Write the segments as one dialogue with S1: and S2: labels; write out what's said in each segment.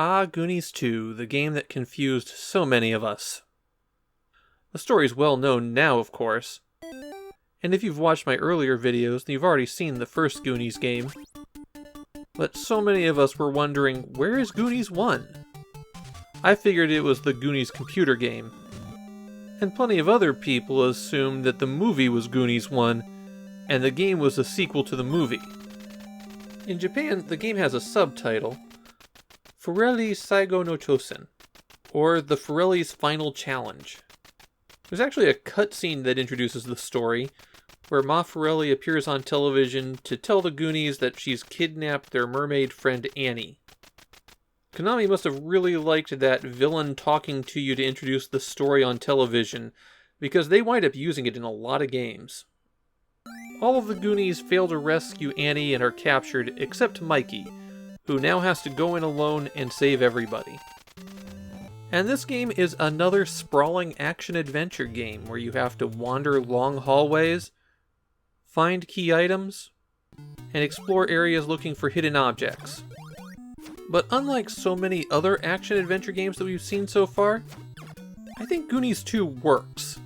S1: Ah, Goonies 2, the game that confused so many of us. The story's well known now, of course. And if you've watched my earlier videos, then you've already seen the first Goonies game. But so many of us were wondering, where is Goonies 1? I figured it was the Goonies computer game. And plenty of other people assumed that the movie was Goonies 1, and the game was a sequel to the movie. In Japan, the game has a subtitle, Furelli Saigo no Chosen, or The Furelli's Final Challenge. There's actually a cutscene that introduces the story, where Ma Furelli appears on television to tell the Goonies that she's kidnapped their mermaid friend Annie. Konami must have really liked that villain talking to you to introduce the story on television, because they wind up using it in a lot of games. All of the Goonies fail to rescue Annie and are captured, except Mikey, who now has to go in alone and save everybody. And this game is another sprawling action-adventure game where you have to wander long hallways, find key items, and explore areas looking for hidden objects. But unlike so many other action-adventure games that we've seen so far, I think Goonies 2 works.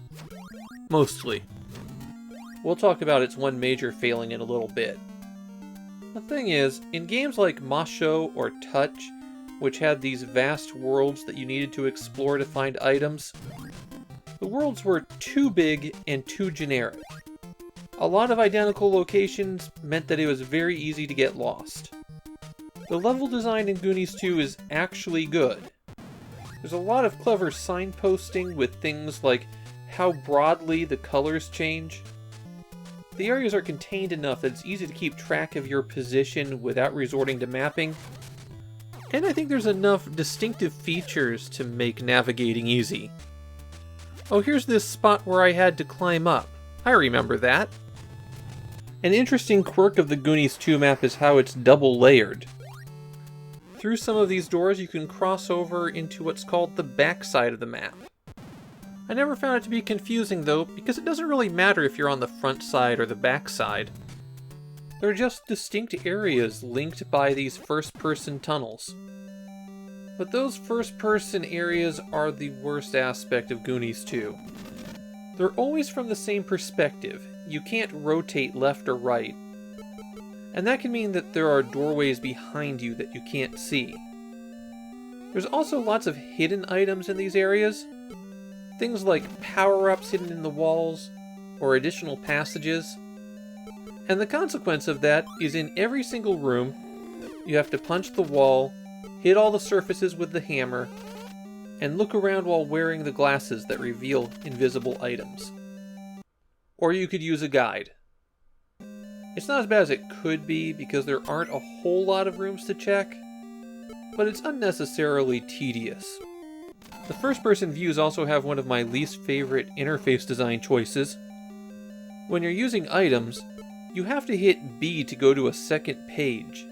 S1: Mostly. We'll talk about its one major failing in a little bit. The thing is, in games like Masho or Touch, which had these vast worlds that you needed to explore to find items, the worlds were too big and too generic. A lot of identical locations meant that it was very easy to get lost. The level design in Goonies 2 is actually good. There's a lot of clever signposting with things like how broadly the colors change. The areas are contained enough that it's easy to keep track of your position without resorting to mapping. And I think there's enough distinctive features to make navigating easy. Oh, here's this spot where I had to climb up. I remember that. An interesting quirk of the Goonies 2 map is how it's double layered. Through some of these doors you can cross over into what's called the back side of the map. I never found it to be confusing though, because it doesn't really matter if you're on the front side or the back side. They're just distinct areas linked by these first-person tunnels. But those first-person areas are the worst aspect of Goonies 2. They're always from the same perspective. You can't rotate left or right. And that can mean that there are doorways behind you that you can't see. There's also lots of hidden items in these areas. Things like power-ups hidden in the walls, or additional passages. And the consequence of that is in every single room, you have to punch the wall, hit all the surfaces with the hammer, and look around while wearing the glasses that reveal invisible items. Or you could use a guide. It's not as bad as it could be because there aren't a whole lot of rooms to check, but it's unnecessarily tedious. The first-person views also have one of my least favorite interface design choices. When you're using items, you have to hit B to go to a second page.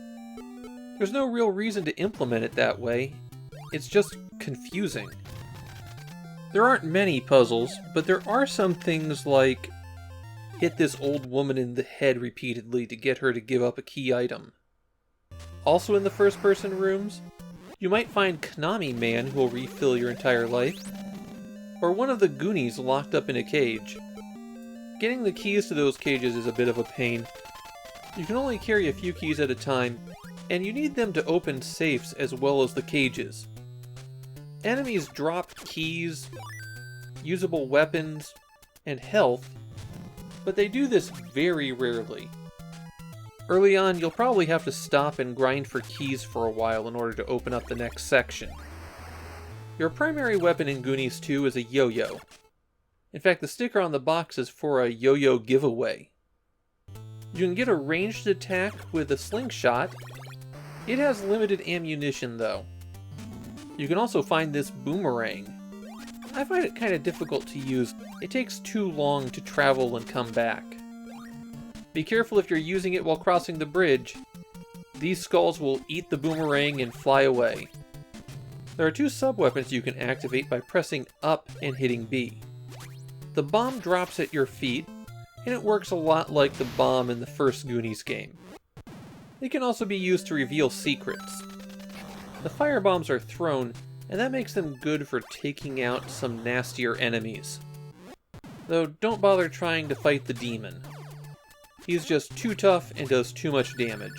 S1: There's no real reason to implement it that way. It's just confusing. There aren't many puzzles, but there are some things like hit this old woman in the head repeatedly to get her to give up a key item. Also in the first-person rooms, you might find Konami Man who will refill your entire life, or one of the Goonies locked up in a cage. Getting the keys to those cages is a bit of a pain. You can only carry a few keys at a time, and you need them to open safes as well as the cages. Enemies drop keys, usable weapons, and health, but they do this very rarely. Early on, you'll probably have to stop and grind for keys for a while in order to open up the next section. Your primary weapon in Goonies 2 is a yo-yo. In fact, the sticker on the box is for a yo-yo giveaway. You can get a ranged attack with a slingshot. It has limited ammunition though. You can also find this boomerang. I find it kind of difficult to use. It takes too long to travel and come back. Be careful if you're using it while crossing the bridge. These skulls will eat the boomerang and fly away. There are two sub-weapons you can activate by pressing up and hitting B. The bomb drops at your feet, and it works a lot like the bomb in the first Goonies game. It can also be used to reveal secrets. The firebombs are thrown, and that makes them good for taking out some nastier enemies. Though don't bother trying to fight the demon. He's just too tough and does too much damage.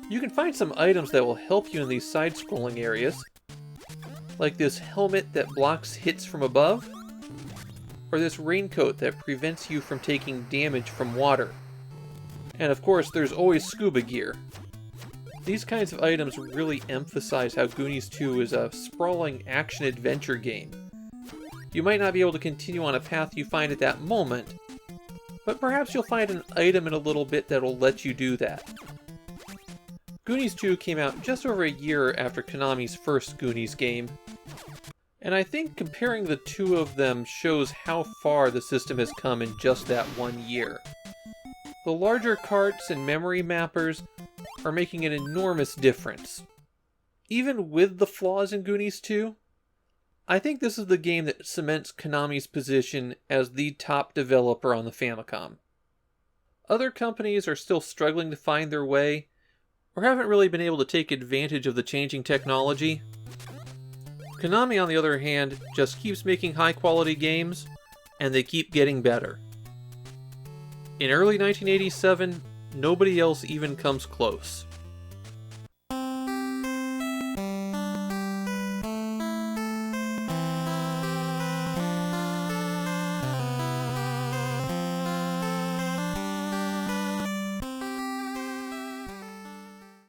S1: You can find some items that will help you in these side-scrolling areas, like this helmet that blocks hits from above, or this raincoat that prevents you from taking damage from water. And of course, there's always scuba gear. These kinds of items really emphasize how Goonies 2 is a sprawling action-adventure game. You might not be able to continue on a path you find at that moment, but perhaps you'll find an item in a little bit that'll let you do that. Goonies 2 came out just over a year after Konami's first Goonies game, and I think comparing the two of them shows how far the system has come in just that 1 year. The larger carts and memory mappers are making an enormous difference. Even with the flaws in Goonies 2, I think this is the game that cements Konami's position as the top developer on the Famicom. Other companies are still struggling to find their way, or haven't really been able to take advantage of the changing technology. Konami, on the other hand, just keeps making high-quality games, and they keep getting better. In early 1987, nobody else even comes close.